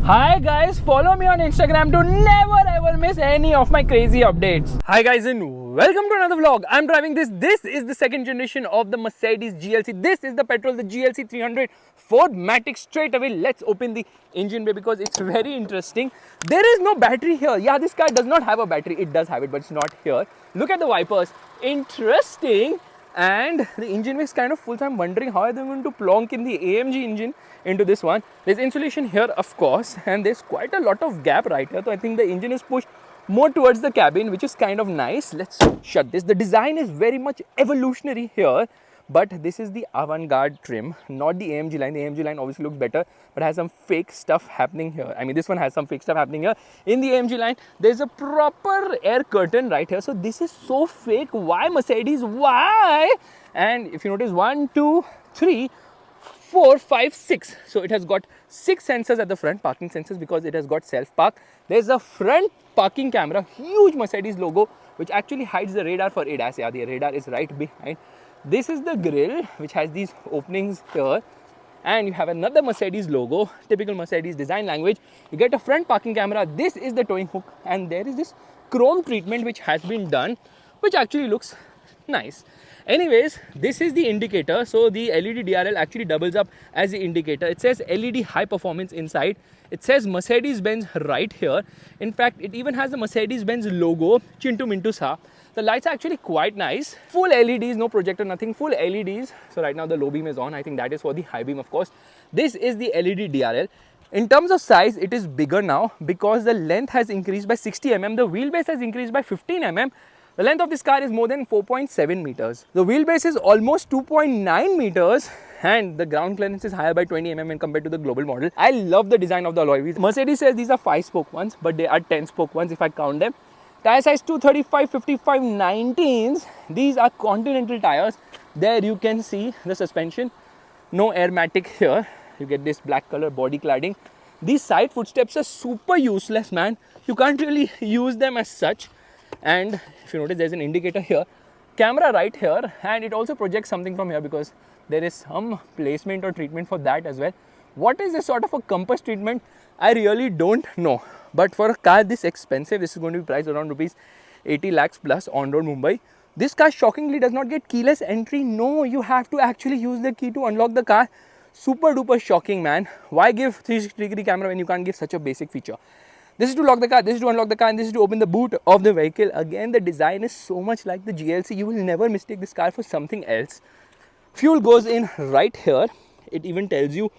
Hi guys, follow me on Instagram to never ever miss any of my crazy updates. Hi guys and welcome to another vlog. I'm driving this. This is the second generation of the Mercedes GLC. This is the petrol, the GLC 300 Matic. Straight away, let's open the engine bay because it's very interesting. There is no battery here. Yeah, this car does not have a battery. It does have it, but it's not here. Look at the wipers. Interesting. And the engine is kind of full, so I'm wondering how are they going to plonk in the AMG engine into this one. There's insulation here, of course, and there's quite a lot of gap right here, so I think the engine is pushed more towards the cabin, which is kind of nice. Let's shut this. The design is very much evolutionary here, but this is the avant-garde trim, not the AMG line. The AMG line obviously looks better, but has some fake stuff happening here. I mean, this one has some fake stuff happening here. In the AMG line, there's a proper air curtain right here. So this is so fake. Why Mercedes? Why? And if you notice, 1, 2, 3, 4, 5, 6. So it has got 6 sensors at the front, parking sensors, because it has got self-park. There's a front parking camera, huge Mercedes logo, which actually hides the radar for ADAS. Yeah, the radar is right behind. This is the grille, which has these openings here, and you have another Mercedes logo, typical Mercedes design language. You get a front parking camera. This is the towing hook, and there is this chrome treatment which has been done, which actually looks nice. Anyways, this is the indicator. So the LED DRL actually doubles up as the indicator. It says LED high performance inside. It says Mercedes-Benz right here. In fact, it even has the Mercedes-Benz logo, Chintu Mintu Sa. The lights are actually quite nice. Full LEDs, no projector, nothing. Full LEDs. So right now the low beam is on. I think that is for the high beam, of course. This is the LED DRL. In terms of size, it is bigger now because the length has increased by 60 mm. The wheelbase has increased by 15 mm. The length of this car is more than 4.7 meters. The wheelbase is almost 2.9 meters and the ground clearance is higher by 20 mm when compared to the global model. I love the design of the alloy wheels. Mercedes says these are 5-spoke ones, but they are 10-spoke ones if I count them. Tire size 235, 55, 19s. These are Continental tires. There you can see the suspension. No airmatic here. You get this black color body cladding. These side footsteps are super useless, man. You can't really use them as such. And if you notice, there's an indicator here, camera right here, and it also projects something from here because there is some placement or treatment for that as well. What is this sort of a compass treatment? I really don't know. But for a car this expensive, this is going to be priced around rupees 80 lakhs plus on road Mumbai. This car shockingly does not get keyless entry. No, you have to actually use the key to unlock the car. Super duper shocking, man. Why give 360-degree camera when you can't give such a basic feature? This is to lock the car, this is to unlock the car, and this is to open the boot of the vehicle. Again, the design is so much like the GLC. You will never mistake this car for something else. Fuel goes in right here. It even tells you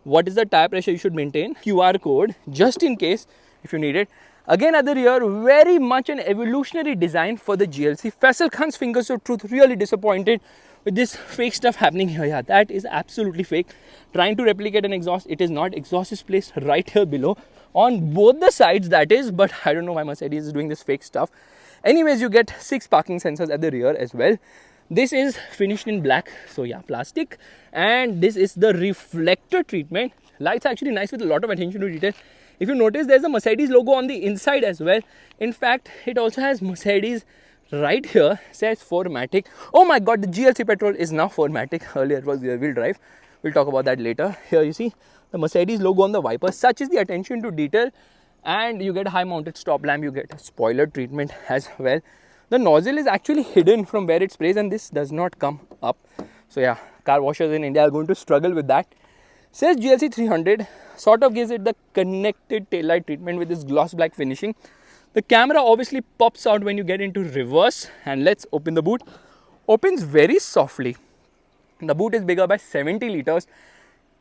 what is the tire pressure you should maintain. QR code, just in case if you need it. Again, at the rear, very much an evolutionary design for the GLC. Faisal Khan's fingers of truth, really disappointed with this fake stuff happening here. Yeah, that is absolutely fake. Trying to replicate an exhaust, it is not. Exhaust is placed right here below. On both the sides, that is, but I don't know why Mercedes is doing this fake stuff. Anyways, you get 6 parking sensors at the rear as well. This is finished in black, so yeah, plastic. And this is the reflector treatment. Lights are actually nice with a lot of attention to detail. If you notice, there's a Mercedes logo on the inside as well. In fact, it also has Mercedes right here, says 4MATIC. Oh my god, the GLC petrol is now 4MATIC. Earlier it was rear-wheel drive. We'll talk about that later. Here you see the Mercedes logo on the wiper. Such is the attention to detail. And you get a high mounted stop lamp. You get a spoiler treatment as well. The nozzle is actually hidden from where it sprays, and this does not come up. So yeah, car washers in India are going to struggle with that. Says GLC 300, sort of gives it the connected taillight treatment with this gloss black finishing. The camera obviously pops out when you get into reverse. And let's open the boot. Opens very softly. The boot is bigger by 70 liters.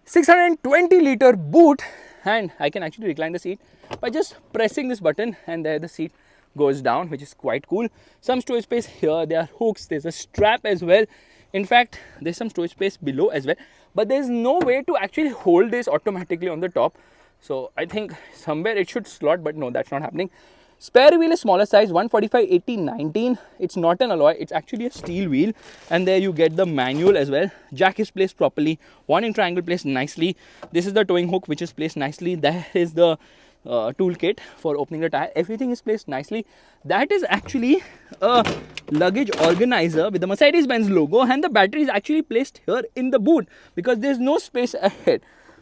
620 liter boot, and I can actually recline the seat by just pressing this button, and there the seat goes down, which is quite cool. Some storage space here. There are hooks. There's a strap as well. In fact, there's some storage space below as well, but there's no way to actually hold this automatically on the top. So I think somewhere it should slot, but no, that's not happening. Spare wheel is smaller size, 145/80/19. It's not an alloy, it's actually a steel wheel. And there you get the manual as well. Jack is placed properly. 1 in triangle placed nicely. This is the towing hook which is placed nicely. There is the toolkit for opening the tire. Everything is placed nicely. That is actually a luggage organizer with the Mercedes-Benz logo, and the battery is actually placed here in the boot because there's no space ahead.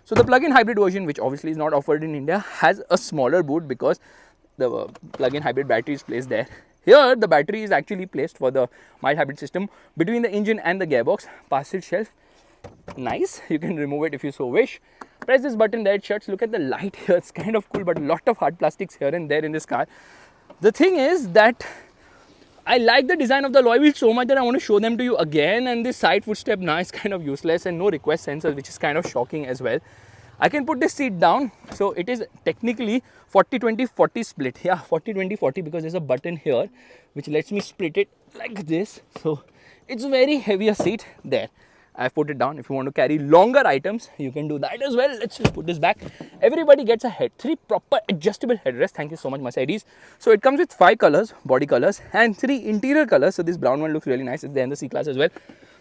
So the plug-in hybrid version, which obviously is not offered in India, has a smaller boot because the plug-in hybrid battery is placed there. Here the battery is actually placed for the mild hybrid system between the engine and the gearbox. Parcel shelf, nice, you can remove it if you so wish. Press this button there, it shuts. Look at the light here, it's kind of cool, but a lot of hard plastics here and there in this car. The thing is that I like the design of the alloy wheels so much that I want to show them to you again, and this side footstep now is kind of useless and no request sensor, which is kind of shocking as well. I can put this seat down, so it is technically 40-20-40 split. Yeah, 40-20-40 because there's a button here which lets me split it like this. So it's a very heavier seat there. I've put it down. If you want to carry longer items, you can do that as well. Let's just put this back. Everybody gets a head, 3 proper adjustable headrests. Thank you so much, Mercedes. So it comes with 5 colors, body colors, and 3 interior colors. So this brown one looks really nice. It's there in the C-Class as well.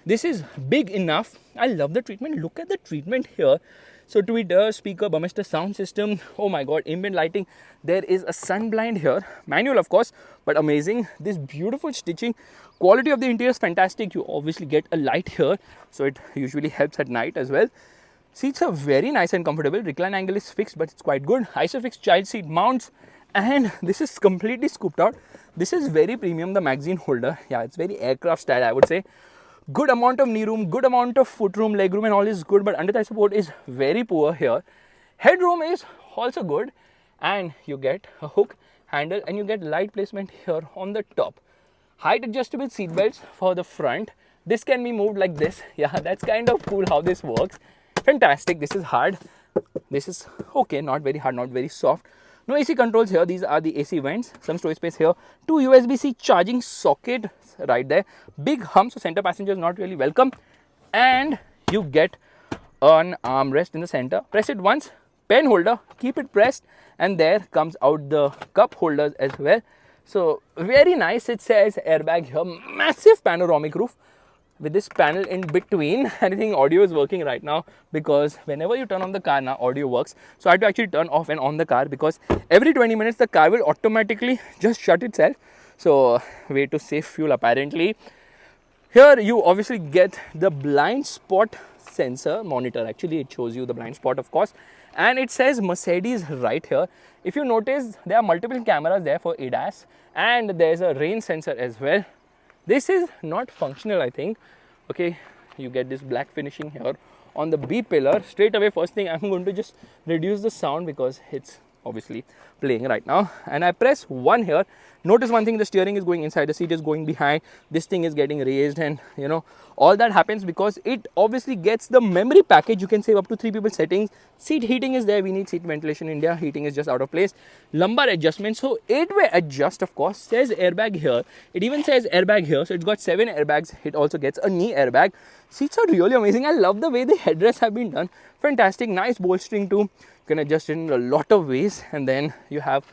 This is big enough. I love the treatment. Look at the treatment here. So tweeter, speaker, Burmester sound system. Oh my god, ambient lighting. There is a sun blind here. Manual of course, but amazing. This beautiful stitching. Quality of the interior is fantastic. You obviously get a light here, so it usually helps at night as well. Seats are very nice and comfortable. Recline angle is fixed, but it's quite good. Isofix child seat mounts, and this is completely scooped out. This is very premium, the magazine holder. Yeah, it's very aircraft style, I would say. Good amount of knee room, good amount of foot room, leg room and all is good, but under thigh support is very poor here. Headroom is also good, and you get a hook handle and you get light placement here on the top. Height adjustable seat belts for the front. This can be moved like this. Yeah, that's kind of cool how this works. Fantastic. This is hard. This is okay, not very hard, not very soft. No AC controls here. These are the AC vents. Some storage space here. 2 USB-C charging socket right there. Big hump, so center passenger is not really welcome. And you get an armrest in the center. Press it once. Pen holder. Keep it pressed. And there comes out the cup holders as well. So very nice. It says airbag here. Massive panoramic roof with this panel in between. I think audio is working right now because whenever you turn on the car now, audio works. So I had to actually turn off and on the car because every 20 minutes the car will automatically just shut itself. So way to save fuel apparently. Here you obviously get the blind spot sensor monitor. Actually it shows you the blind spot of course. And it says Mercedes right here. If you notice, there are multiple cameras there for ADAS and there's a rain sensor as well. This is not functional, I think. Okay, you get this black finishing here on the B pillar. Straight away, first thing, I'm going to just reduce the sound because it's obviously playing right now. And I press 1 here. Notice one thing, the steering is going inside, the seat is going behind, this thing is getting raised, and you know, all that happens because it obviously gets the memory package. You can save up to 3 people settings. Seat heating is there. We need seat ventilation in India. Heating is just out of place. Lumbar adjustment. So 8-way adjust, of course. Says airbag here. It even says airbag here. So it's got 7 airbags. It also gets a knee airbag. Seats are really amazing. I love the way the headrests have been done. Fantastic. Nice bolstering too. You can adjust it in a lot of ways. And then you have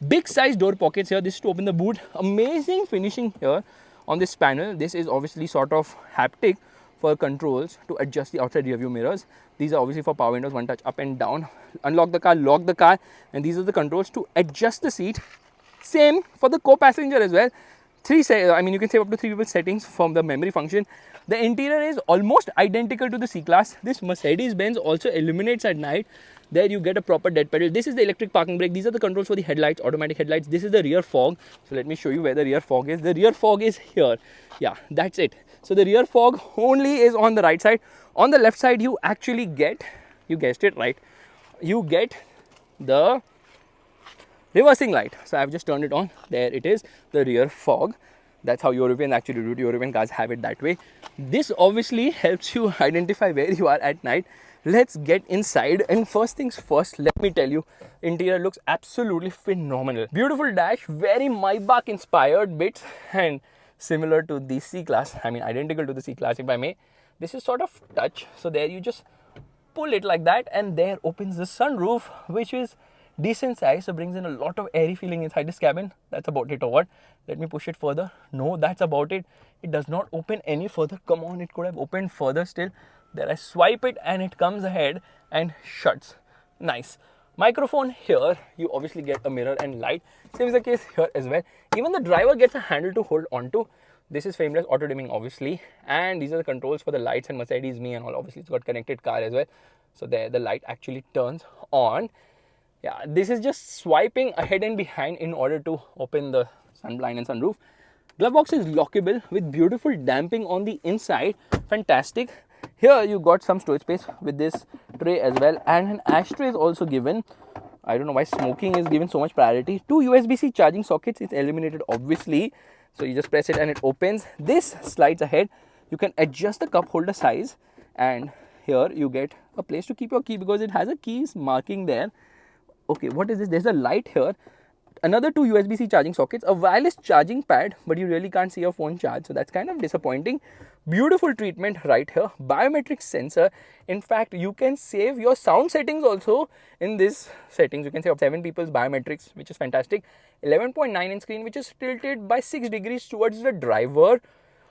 big size door pockets here. This is to open the boot. Amazing finishing here on this panel. This is obviously sort of haptic for controls to adjust the outside rear view mirrors. These are obviously for power windows, one touch up and down. Unlock the car, lock the car, and these are the controls to adjust the seat. Same for the co-passenger as well. You can save up to 3 people settings from the memory function. The interior is almost identical to the C-Class. This Mercedes-Benz also illuminates at night. There you get a proper dead pedal. This is the electric parking brake. These are the controls for the headlights, automatic headlights. This is the rear fog. So let me show you where the rear fog is. The rear fog is here. Yeah, that's it. So the rear fog only is on the right side. On the left side, you actually get, you guessed it right, you get the reversing light. So I've just turned it on. There it is, the rear fog. That's how Europeans actually do it. European cars have it that way. This obviously helps you identify where you are at night. Let's get inside, and first things first, let me tell you, interior looks absolutely phenomenal. Beautiful dash, very Maybach inspired bits and similar to the C-Class. I mean identical to the C-Class if I may. This is sort of touch. So there you just pull it like that and there opens the sunroof, which is decent size, so brings in a lot of airy feeling inside this cabin. That's about it or what? Let me push it further. No, that's about it. It does not open any further. Come on, it could have opened further still. There I swipe it and it comes ahead and shuts. Nice. Microphone here, you obviously get a mirror and light. Same is the case here as well. Even the driver gets a handle to hold onto. This is frameless auto dimming obviously, and these are the controls for the lights and Mercedes Me and all. Obviously it's got connected car as well, so there the light actually turns on. Yeah, this is just swiping ahead and behind in order to open the sunblind and sunroof. Glove box is lockable with beautiful damping on the inside. Fantastic. Here you got some storage space with this tray as well, and an ashtray is also given. I don't know why smoking is given so much priority. 2 USB-C charging sockets. It's eliminated obviously, so you just press it and it opens. This slides ahead. You can adjust the cup holder size, and here you get a place to keep your key because it has a keys marking there. Okay, what is this? There's a light here. Another 2 USB-C charging sockets, a wireless charging pad, but you really can't see your phone charge, so that's kind of disappointing. Beautiful treatment right here. Biometric sensor. In fact, you can save your sound settings also in this settings. You can save 7 people's biometrics, which is fantastic. 11.9-inch screen, which is tilted by 6 degrees towards the driver.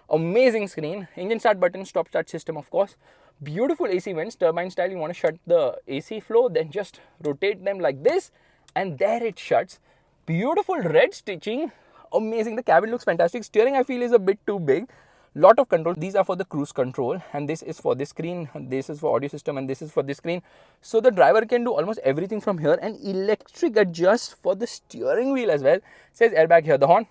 Amazing screen. Engine start button, stop start system, of course. Beautiful AC vents, turbine style. You want to shut the AC flow, then just rotate them like this, and there it shuts. Beautiful red stitching. Amazing. The cabin looks fantastic. Steering I feel is a bit too big. Lot of control. These are for the cruise control, and this is for this screen, this is for audio system, and this is for this screen. So the driver can do almost everything from here. And electric adjust for the steering wheel as well. It says airbag here. The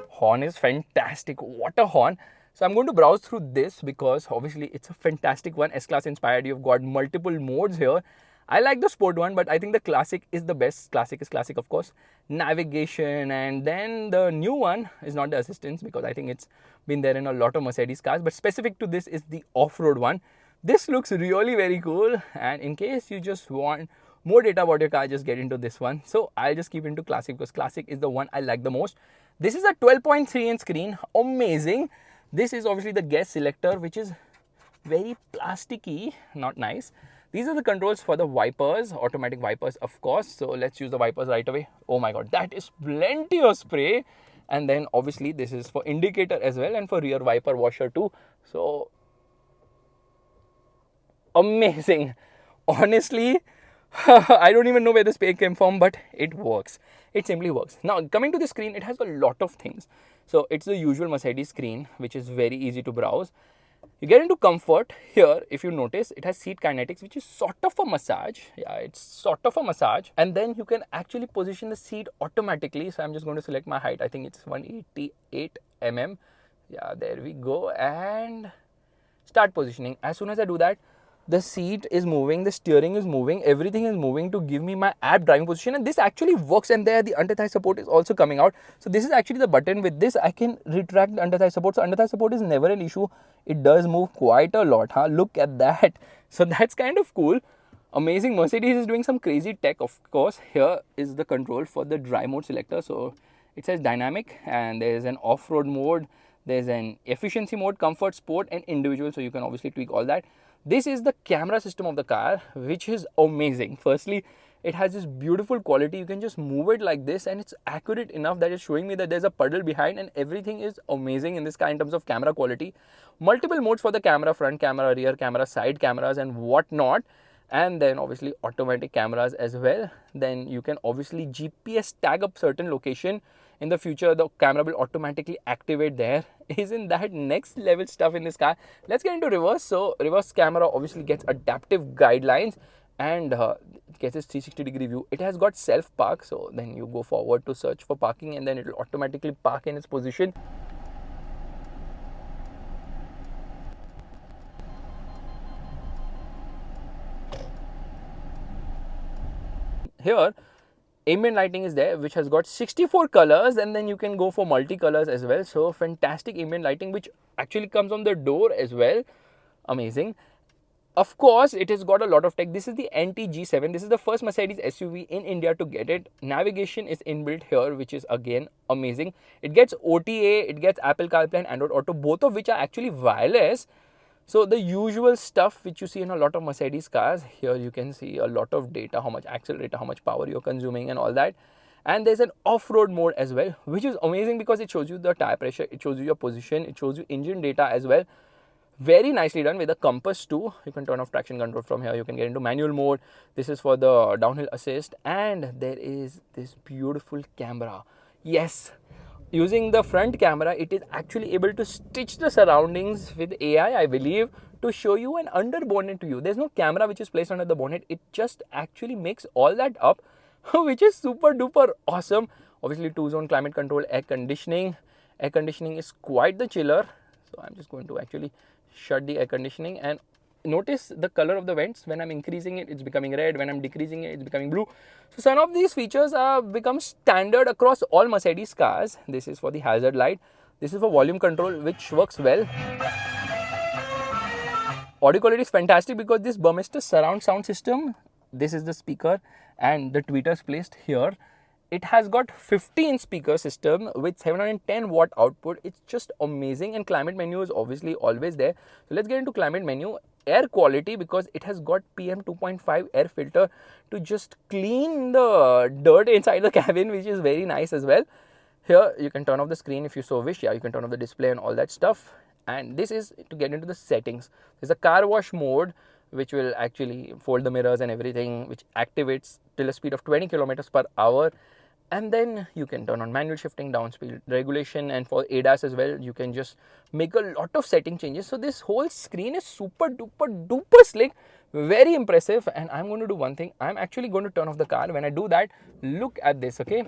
horn is fantastic. What a horn. So I'm going to browse through this because obviously it's a fantastic one. S-Class inspired. You've got multiple modes here. I like the sport one, but I think the classic is the best. Classic is classic, of course. Navigation, and then the new one is not the assistance because I think it's been there in a lot of Mercedes cars, but specific to this is the off-road one. This looks really very cool, and in case you just want more data about your car, just get into this one. So I'll just keep into classic because classic is the one I like the most. This is a 12.3-inch screen. Amazing. This is obviously the guest selector, which is very plasticky, not nice. These are the controls for the wipers, automatic wipers, of course. So let's use the wipers right away. Oh my god, that is plenty of spray. And then obviously this is for indicator as well, and for rear wiper washer too. So amazing. Honestly, I don't even know where the spray came from, but it works. It simply works. Now coming to the screen, it has a lot of things. So it's the usual Mercedes screen, which is very easy to browse. You get into comfort. Here, if you notice, it has seat kinetics, which is sort of a massage. Yeah, it's sort of a massage. And then you can actually position the seat automatically. So I'm just going to select my height. I think it's 188 mm. Yeah, there we go. And start positioning. As soon as I do that, the seat is moving, the steering is moving, everything is moving to give me my app driving position, and this actually works. And there the under-thigh support is also coming out. So this is actually the button. With this I can retract the under-thigh support. So under-thigh support is never an issue. It does move quite a lot, huh? Look at that. So that's kind of cool. Amazing. Mercedes is doing some crazy tech, of course. Here is the control for the drive mode selector. So it says dynamic, and there is an off-road mode, there's an efficiency mode, comfort, sport, and individual. So you can obviously tweak all that. This is the camera system of the car, which is amazing. Firstly, it has this beautiful quality. You can just move it like this, and it's accurate enough that it's showing me that there's a puddle behind, and everything is amazing in this car in terms of camera quality. Multiple modes for the camera, front camera, rear camera, side cameras, and whatnot. And then obviously automatic cameras as well. Then you can obviously GPS tag up certain location. In the future, the camera will automatically activate there. Isn't that next level stuff in this car? Let's get into reverse. So reverse camera obviously gets adaptive guidelines, and it gets this 360-degree view. It has got self park, so then you go forward to search for parking, and then it will automatically park in its position. Here ambient lighting is there, which has got 64 colors, and then you can go for multicolors as well. So fantastic ambient lighting, which actually comes on the door as well. Amazing. Of course, it has got a lot of tech. This is the NT G7. This is the first Mercedes SUV in India to get it. Navigation is inbuilt here, which is again amazing. It gets OTA, it gets Apple CarPlay and Android Auto, both of which are actually wireless. So the usual stuff which you see in a lot of Mercedes cars, here you can see a lot of data, how much accelerator, how much power you're consuming and all that. And there's an off-road mode as well, which is amazing because it shows you the tire pressure, it shows you your position, it shows you engine data as well. Very nicely done with the compass too. You can turn off traction control from here. You can get into manual mode. This is for the downhill assist, and there is this beautiful camera. Yes. using the front camera, it is actually able to stitch the surroundings with AI, I believe, to show you an under bonnet view. There's no camera which is placed under the bonnet. It just actually makes all that up, which is super duper awesome. Obviously 2-zone climate control, air conditioning. Air conditioning is quite the chiller. So I'm just going to actually shut the air conditioning, and notice the color of the vents. When I'm increasing it, it's becoming red. When I'm decreasing it, it's becoming blue. So some of these features have become standard across all Mercedes cars. This is for the hazard light. This is for volume control, which works well. Audio quality is fantastic because this Burmester surround sound system, this is the speaker and the tweeters placed here. It has got 15 speaker system with 710 watt output. It's just amazing, and climate menu is obviously always there. So let's get into climate menu. Air quality, because it has got PM 2.5 air filter to just clean the dirt inside the cabin, which is very nice as well. Here you can turn off the screen if you so wish. Yeah, you can turn off the display and all that stuff. And this is to get into the settings. There's a car wash mode, which will actually fold the mirrors and everything, which activates till a speed of 20 kilometers per hour. And then you can turn on manual shifting, down speed regulation, and for ADAS as well, you can just make a lot of setting changes. So this whole screen is super duper slick, very impressive. And I'm going to do one thing. I'm actually going to turn off the car. When I do that, look at this, okay?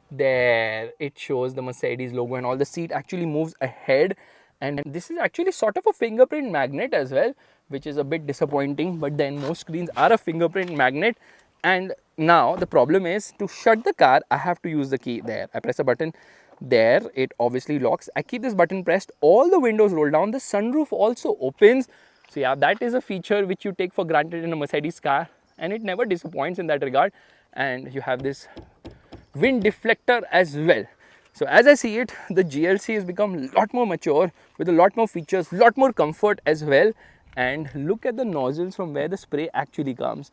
There, it shows the Mercedes logo and all. The seat actually moves ahead. And this is actually sort of a fingerprint magnet as well, which is a bit disappointing. But then most screens are a fingerprint magnet. And now the problem is, to shut the car, I have to use the key. There, I press a button. There, it obviously locks. I keep this button pressed. All the windows roll down. The sunroof also opens. So yeah, that is a feature which you take for granted in a Mercedes car, and it never disappoints in that regard. And you have this wind deflector as well. So as I see it, the GLC has become a lot more mature with a lot more features, a lot more comfort as well. And look at the nozzles from where the spray actually comes.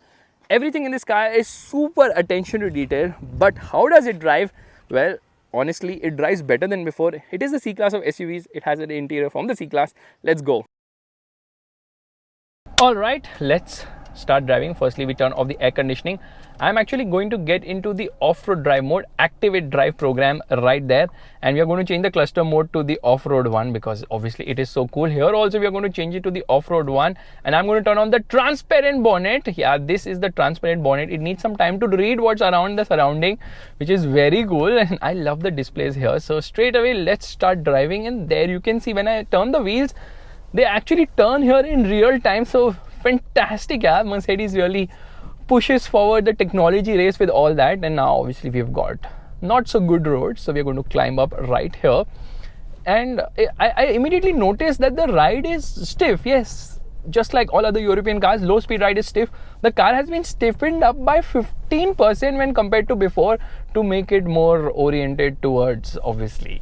Everything in this car is super attention to detail. But how does it drive? Well, honestly, it drives better than before. It is the C-Class of SUVs. It has an interior from the C-Class. Let's go. Alright, let's start driving. Firstly, we turn off the air conditioning. I'm actually going to get into the off-road drive mode, activate drive program right there, and we are going to change the cluster mode to the off-road one because obviously it is so cool. Here also we are going to change it to the off-road one, and I'm going to turn on the transparent bonnet. Yeah, this is the transparent bonnet. It needs some time to read what's around the surrounding, which is very cool, and I love the displays here. So straight away, let's start driving, and there you can see when I turn the wheels, they actually turn here in real time. So fantastic, yeah. Mercedes really pushes forward the technology race with all that. And now obviously we've got not so good roads, so we're going to climb up right here, and I immediately noticed that the ride is stiff. Yes, just like all other European cars, low speed ride is stiff. The car has been stiffened up by 15% when compared to before, to make it more oriented towards obviously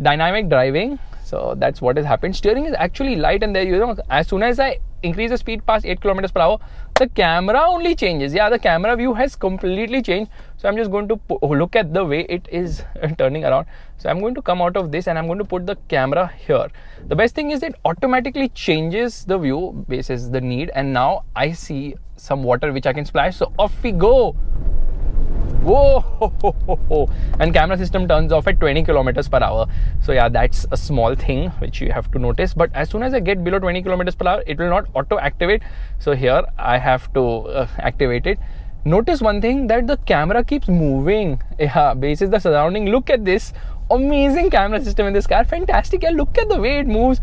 dynamic driving. So that's what has happened. Steering is actually light, and there, you know, as soon as I increase the speed past 8 kilometers per hour, the camera only changes. Yeah, the camera view has completely changed. So I'm just going to look at the way it is turning around. So I'm going to come out of this, and I'm going to put the camera here. The best thing is it automatically changes the view basis the need, and now I see some water which I can splash. So off we go. Whoa! And camera system turns off at 20 kilometers per hour. So yeah, that's a small thing which you have to notice. But as soon as I get below 20 kilometers per hour, it will not auto activate. So here I have to activate it. Notice one thing, that the camera keeps moving. Yeah, basis the surrounding. Look at this amazing camera system in this car. Fantastic. Yeah, look at the way it moves.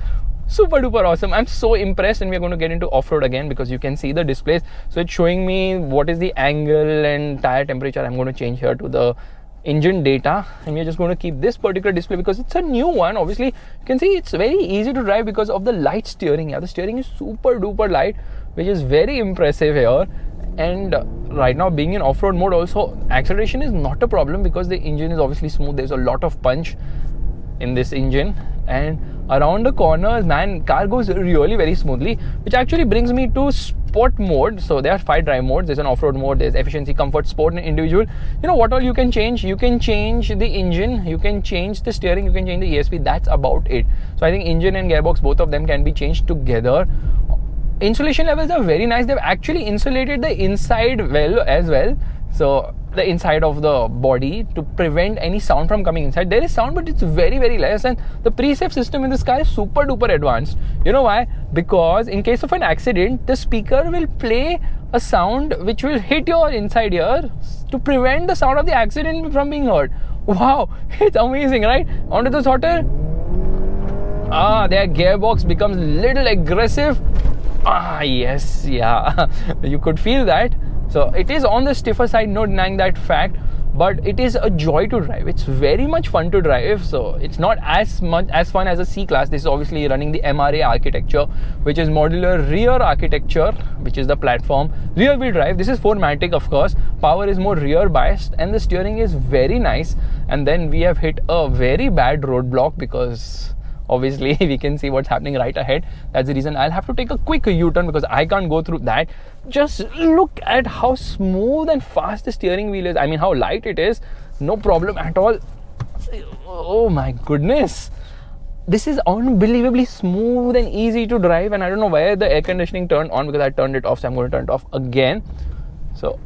Super duper awesome. I'm so impressed, and we're going to get into off-road again because you can see the displays. So it's showing me what is the angle and tire temperature. I'm going to change here to the engine data, and we're just going to keep this particular display because it's a new one. Obviously you can see it's very easy to drive because of the light steering. Yeah, the steering is super duper light, which is very impressive here. And right now, being in off-road mode also, acceleration is not a problem because the engine is obviously smooth. There's a lot of punch in this engine, and around the corners, man, car goes really very smoothly, which actually brings me to sport mode. So there are 5 drive modes. There's an off-road mode, there's efficiency, comfort, sport, and individual. You know what all you can change? You can change the engine, you can change the steering, you can change the ESP. That's about it. So I think engine and gearbox, both of them can be changed together. Insulation levels are very nice. They've actually insulated the inside well as well. So the inside of the body to prevent any sound from coming inside. There is sound, but it's very, very less, and the pre-save system in this car is super duper advanced. You know why? Because in case of an accident, the speaker will play a sound which will hit your inside ear to prevent the sound of the accident from being heard. Wow, it's amazing, right? Onto the throttle. Their gearbox becomes little aggressive. Yes, yeah, you could feel that. So it is on the stiffer side, no denying that fact, but it is a joy to drive. It's very much fun to drive. So it's not as fun as a C-Class. This is obviously running the MRA architecture, which is modular rear architecture, which is the platform. Rear wheel drive. This is 4MATIC, of course. Power is more rear biased, and the steering is very nice. And then we have hit a very bad roadblock because obviously we can see what's happening right ahead. That's the reason I'll have to take a quick U-turn because I can't go through that. Just look at how smooth and fast the steering wheel is. I mean, how light it is. No problem at all. Oh my goodness. This is unbelievably smooth and easy to drive, and I don't know why the air conditioning turned on because I turned it off, so I'm going to turn it off again. So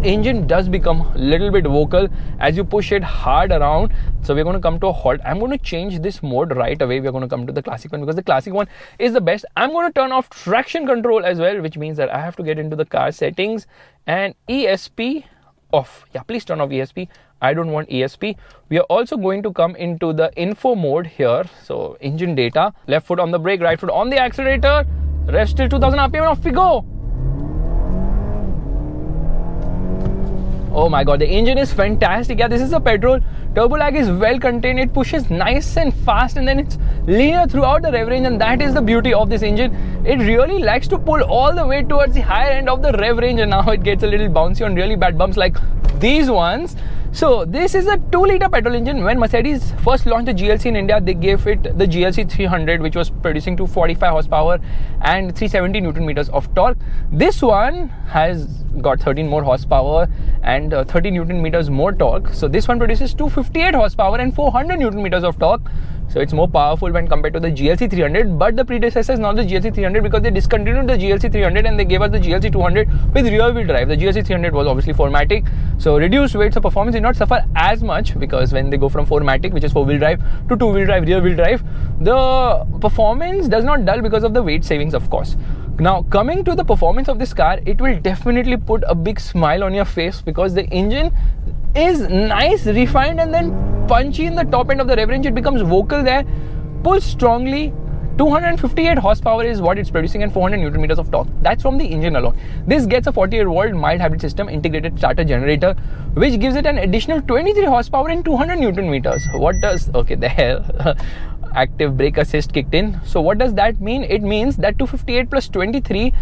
engine does become a little bit vocal as you push it hard around. So we're going to come to a halt. I'm going to change this mode right away. We're going to come to the classic one because the classic one is the best. I'm going to turn off traction control as well, which means that I have to get into the car settings and ESP off. Yeah, please turn off ESP. I don't want ESP. We are also going to come into the info mode here. So engine data, left foot on the brake, right foot on the accelerator, revs till 2000 RPM, and off we go. Oh my god, the engine is fantastic. Yeah, this is a petrol. Turbo lag is well contained. It pushes nice and fast, and then it's linear throughout the rev range, and that is the beauty of this engine. It really likes to pull all the way towards the higher end of the rev range, and now it gets a little bouncy on really bad bumps like these ones. So this is a 2-liter petrol engine. When Mercedes first launched the GLC in India, they gave it the GLC 300, which was producing 245 horsepower and 370 Newton meters of torque. This one has got 13 more horsepower and 30 Newton meters more torque. So this one produces 258 horsepower and 400 Newton meters of torque. So it's more powerful when compared to the GLC 300, but the predecessor is not the GLC 300 because they discontinued the GLC 300 and they gave us the GLC 200 with rear wheel drive. The GLC 300 was obviously 4MATIC, so reduced weight, so performance did not suffer as much because when they go from 4MATIC, which is 4-wheel drive, to 2-wheel drive, rear wheel drive, the performance does not dull because of the weight savings, of course. Now, coming to the performance of this car, it will definitely put a big smile on your face because the engine is nice, refined, and then punchy in the top end of the rev range. It becomes vocal there, pulls strongly. 258 horsepower is what it's producing and 400 Newton meters of torque. That's from the engine alone. This gets a 48-volt mild hybrid system integrated starter generator, which gives it an additional 23 horsepower and 200 Newton meters. What does, okay, there, active brake assist kicked in. So what does that mean? It means that 258 plus 23,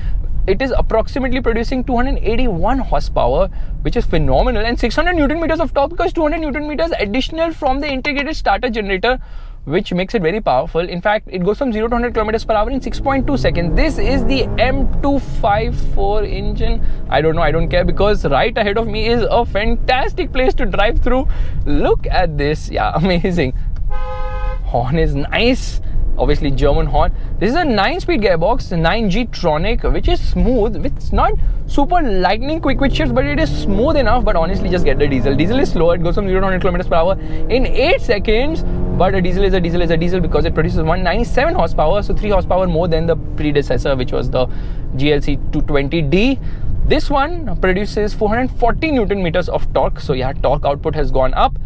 it is approximately producing 281 horsepower, which is phenomenal, and 600 Newton meters of torque because 200 Newton meters additional from the integrated starter generator, which makes it very powerful. In fact, it goes from 0 to 100 kilometers per hour in 6.2 seconds. This is the M254 engine. I don't know, I don't care because right ahead of me is a fantastic place to drive through. Look at this. Yeah, amazing. Horn is nice. Obviously German horn. This is a 9-speed gearbox, 9G Tronic, which is smooth. It's not super lightning quick with shifts, but it is smooth enough. But honestly, just get the diesel. Diesel is slower. It goes from 0 to 100 kilometers per hour in 8 seconds. But a diesel is a diesel is a diesel because it produces 197 horsepower, so 3 horsepower more than the predecessor, which was the GLC 220D. This one produces 440 Newton meters of torque. So yeah, torque output has gone up,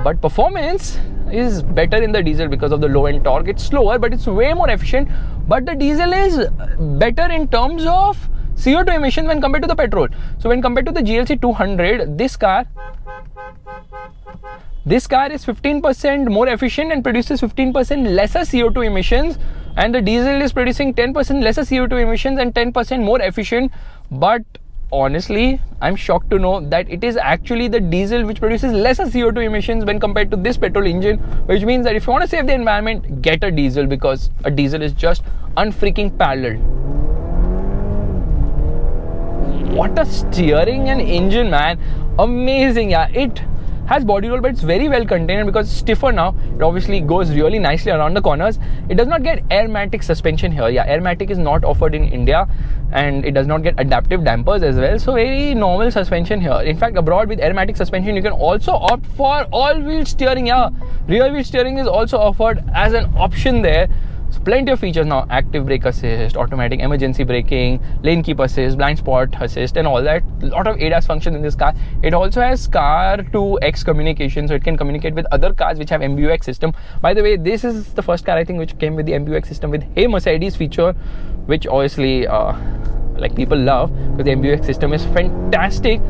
but performance is better in the diesel because of the low end torque. It's slower, but it's way more efficient. But the diesel is better in terms of CO2 emissions when compared to the petrol. So when compared to the GLC 200, this car is 15% more efficient and produces 15% lesser CO2 emissions, and the diesel is producing 10% lesser CO2 emissions and 10% more efficient. But honestly, I'm shocked to know that it is actually the diesel which produces lesser CO2 emissions when compared to this petrol engine, which means that if you want to save the environment, get a diesel because a diesel is just unfreaking parallel. What a steering and engine, man. Amazing. Yeah, it Has body roll, but it's very well contained because it's stiffer now. It obviously goes really nicely around the corners. It does not get airmatic suspension here. Yeah, airmatic is not offered in India, and it does not get adaptive dampers as well. So very normal suspension here. In fact, abroad with airmatic suspension, you can also opt for all-wheel steering. Yeah, rear-wheel steering is also offered as an option there. So plenty of features now: active brake assist, automatic emergency braking, lane keep assist, blind spot assist, and all that. A lot of ADAS functions in this car. It also has car to X communication, so it can communicate with other cars which have MBUX system. By the way, this is the first car I think which came with the MBUX system with Hey Mercedes feature, which obviously like people love because the MBUX system is fantastic.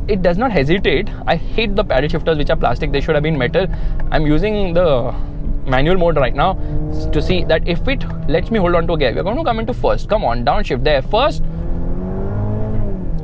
It does not hesitate. I hate the paddle shifters which are plastic. They should have been metal. I'm using the manual mode right now to see that if it lets me hold on to a gear. We're going to come into first. Come on, downshift there. First.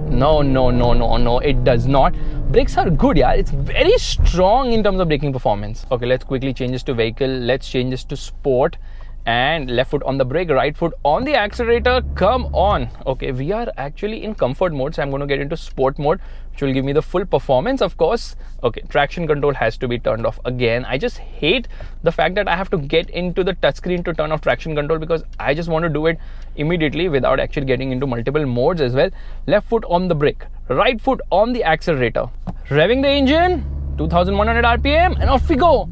No, it does not. Brakes are good, yeah. It's very strong in terms of braking performance. Okay, let's quickly change this to vehicle. Let's change this to sport. And left foot on the brake, right foot on the accelerator. Come on. Okay, we are actually in comfort mode, so I'm going to get into sport mode, which will give me the full performance, of course. Okay, traction control has to be turned off again. I just hate the fact that I have to get into the touchscreen to turn off traction control because I just want to do it immediately without actually getting into multiple modes as well. Left foot on the brake, right foot on the accelerator. Revving the engine, 2100 RPM, and off we go.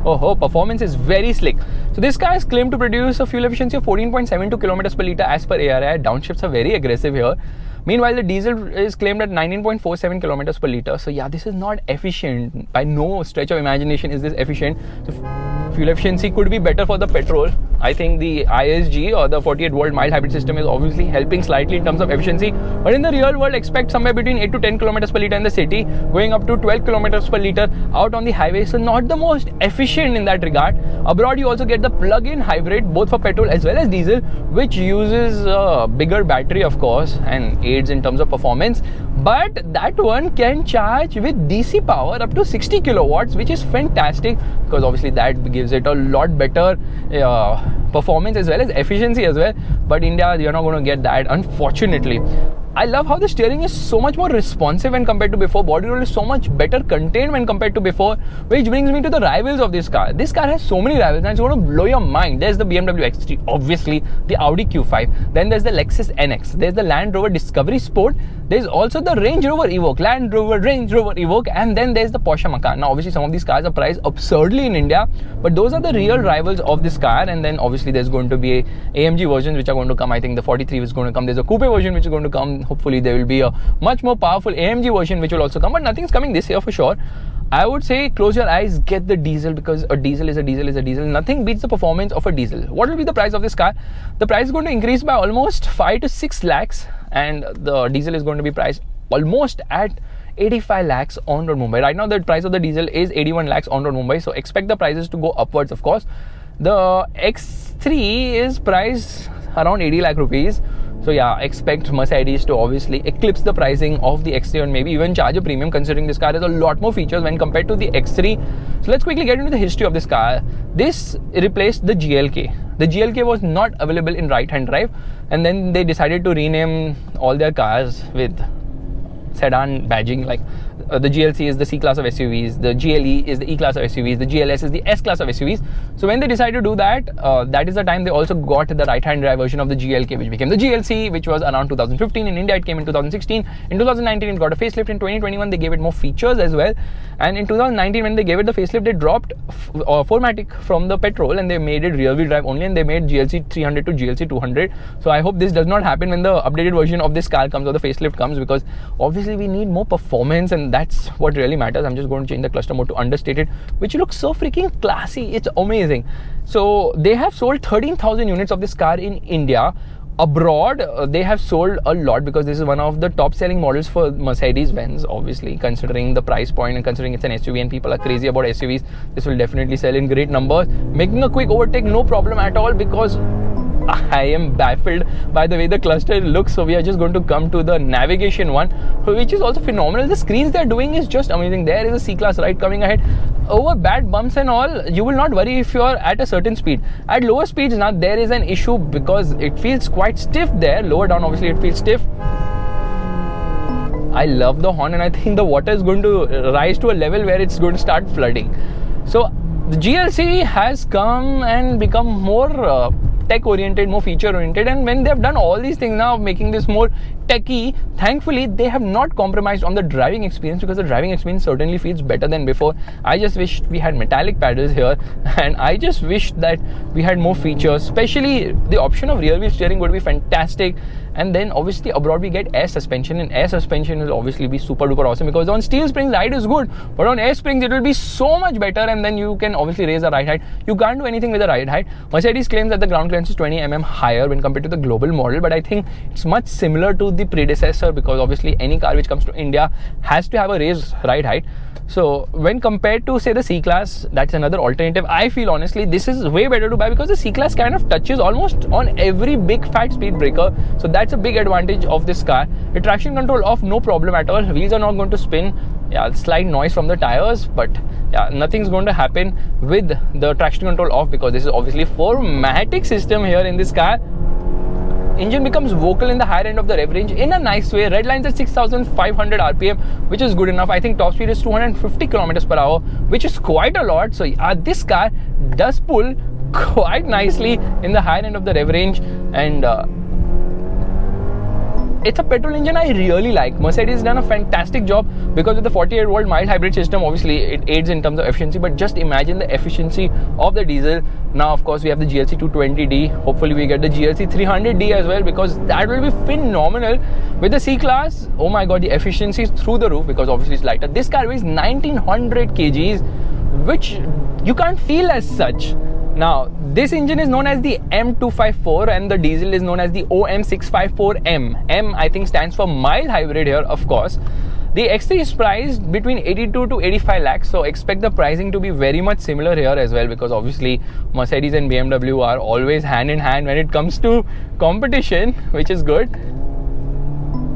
Oh, performance is very slick. So this car is claimed to produce a fuel efficiency of 14.72 kilometers per litre as per ARI. Downshifts are very aggressive here. Meanwhile, the diesel is claimed at 19.47 kilometers per litre. So yeah, this is not efficient. By no stretch of imagination is this efficient. So fuel efficiency could be better for the petrol. I think the ISG or the 48 volt mild hybrid system is obviously helping slightly in terms of efficiency. But in the real world, expect somewhere between 8 to 10 kilometers per litre in the city, going up to 12 kilometers per litre out on the highway. So not the most efficient in that regard. Abroad, you also get the plug-in hybrid, both for petrol as well as diesel, which uses a bigger battery, of course, and aids in terms of performance. But that one can charge with DC power up to 60 kilowatts, which is fantastic because obviously that gives it a lot better performance as well as efficiency as well. But India, you're not going to get that, unfortunately. I love how the steering is so much more responsive when compared to before. Body roll is so much better contained when compared to before, which brings me to the rivals of this car. This car has so many rivals and it's going to blow your mind. There's the BMW X3, obviously, the Audi Q5. Then there's the Lexus NX. There's the Land Rover Discovery Sport. There's also the Range Rover Evoque, Land Rover Range Rover Evoque, and then there's the Porsche Macan. Now, obviously, some of these cars are priced absurdly in India, but those are the real rivals of this car. And then obviously there's going to be AMG versions which are going to come. I think the 43 is going to come. There's a coupe version which is going to come. Hopefully there will be a much more powerful AMG version which will also come, but nothing's coming this year for sure. I would say close your eyes, get the diesel, because a diesel is a diesel is a diesel. Nothing beats the performance of a diesel. What will be the price of this car? The price is going to increase by almost 5 to 6 lakhs, and the diesel is going to be priced almost at 85 lakhs on road Mumbai. Right now the price of the diesel is 81 lakhs on road Mumbai, so expect the prices to go upwards, of course. The X3 is priced around 80 lakh rupees. So yeah, expect Mercedes to obviously eclipse the pricing of the X3 and maybe even charge a premium, considering this car has a lot more features when compared to the X3. So let's quickly get into the history of this car. This replaced the GLK. The GLK was not available in right-hand drive, and then they decided to rename all their cars with sedan badging, like the GLC is the C class of SUVs, the GLE is the E class of SUVs, the GLS is the S class of SUVs. So when they decided to do that, that is the time they also got the right-hand drive version of the GLK, which became the GLC, which was around 2015. In India, it came in 2016. In 2019, it got a facelift. In 2021, they gave it more features as well. And in 2019, when they gave it the facelift, they dropped 4MATIC from the petrol and they made it rear-wheel drive only, and they made GLC 300 to GLC 200. So I hope this does not happen when the updated version of this car comes or the facelift comes, because obviously we need more performance, and that's what really matters. I'm just going to change the cluster mode to understated, which looks so freaking classy. It's amazing. So they have sold 13,000 units of this car in India. Abroad, they have sold a lot, because this is one of the top selling models for Mercedes-Benz, obviously, considering the price point and considering it's an SUV and people are crazy about SUVs. This will definitely sell in great numbers. Making a quick overtake, no problem at all, because I am baffled by the way the cluster looks. So we are just going to come to the navigation one, which is also phenomenal. The screens they're doing is just amazing. There is a C-Class right coming ahead. over bad bumps and all, you will not worry if you are at a certain speed. At lower speeds now, there is an issue because it feels quite stiff there. Lower down, obviously, it feels stiff. I love the horn, and I think the water is going to rise to a level where it's going to start flooding. So the GLC has come and become more tech oriented, more feature oriented, and when they have done all these things now, making this more techy, thankfully they have not compromised on the driving experience, because the driving experience certainly feels better than before. I just wish we had metallic paddles here, and I just wish that we had more features, especially the option of rear wheel steering would be fantastic. And then obviously abroad we get air suspension, and air suspension will obviously be super duper awesome, because on steel springs ride is good, but on air springs it will be so much better, and then you can obviously raise the ride height. You can't do anything with the ride height. Mercedes claims that the ground clearance is 20 mm higher when compared to the global model, but I think it's much similar to the predecessor, because obviously any car which comes to India has to have a raised ride height. So when compared to say the C-Class, that's another alternative. I feel honestly this is way better to buy, because the C-Class kind of touches almost on every big fat speed breaker. So that's a big advantage of this car. The traction control off, no problem at all. Wheels are not going to spin. Yeah, slight noise from the tires, but yeah, nothing's going to happen with the traction control off, because this is obviously 4MATIC system here in this car. Engine becomes vocal in the higher end of the rev range in a nice way. Red lines at 6,500 RPM, which is good enough. I think top speed is 250 km per hour, which is quite a lot. So yeah, this car does pull quite nicely in the higher end of the rev range, and it's a petrol engine I really like. Mercedes has done a fantastic job, because with the 48-volt mild hybrid system, obviously it aids in terms of efficiency, but just imagine the efficiency of the diesel. Now of course we have the GLC 220D, hopefully we get the GLC 300D as well, because that will be phenomenal. With the C-Class, oh my god, the efficiency is through the roof, because obviously it's lighter. This car weighs 1900 kgs, which you can't feel as such. Now, this engine is known as the M254 and the diesel is known as the OM654M. M, I think, stands for mild hybrid here, of course. The X3 is priced between 82 to 85 lakhs, so expect the pricing to be very much similar here as well, because obviously Mercedes and BMW are always hand in hand when it comes to competition, which is good.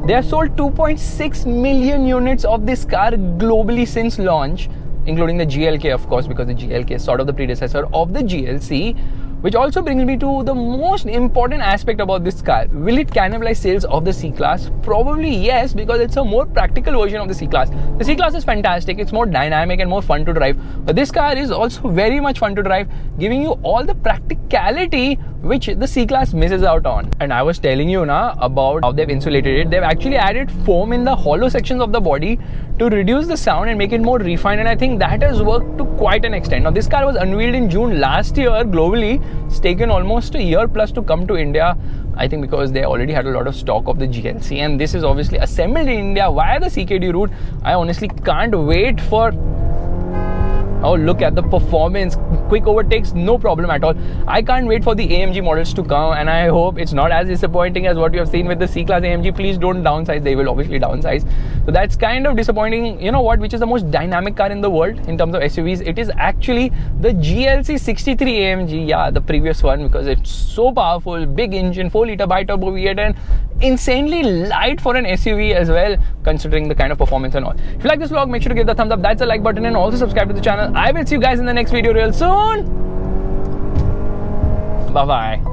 They have sold 2.6 million units of this car globally since launch, including the GLK, of course, because the GLK is sort of the predecessor of the GLC. Which also brings me to the most important aspect about this car. Will it cannibalize sales of the C-Class? Probably yes, because it's a more practical version of the C-Class. The C-Class is fantastic, it's more dynamic and more fun to drive. But this car is also very much fun to drive, giving you all the practicality which the C-Class misses out on. And I was telling you now about how they've insulated it. They've actually added foam in the hollow sections of the body to reduce the sound and make it more refined, and I think that has worked to quite an extent. Now this car was unveiled in June last year globally. It's taken almost a year plus to come to India, I think because they already had a lot of stock of the GLC, and this is obviously assembled in India via the CKD route. I honestly can't wait for... Oh, look at the performance. Quick overtakes, no problem at all. I can't wait for the AMG models to come, and I hope it's not as disappointing as what you have seen with the C-Class AMG. Please don't downsize. They will obviously downsize. So that's kind of disappointing. You know what? Which is the most dynamic car in the world in terms of SUVs? It is actually the GLC 63 AMG. Yeah, the previous one, because it's so powerful. Big engine, 4-liter bi-turbo V8, and insanely light for an SUV as well, considering the kind of performance and all. If you like this vlog, make sure to give the thumbs up. That's a like button, and also subscribe to the channel. I will see you guys in the next video real soon. Bye bye.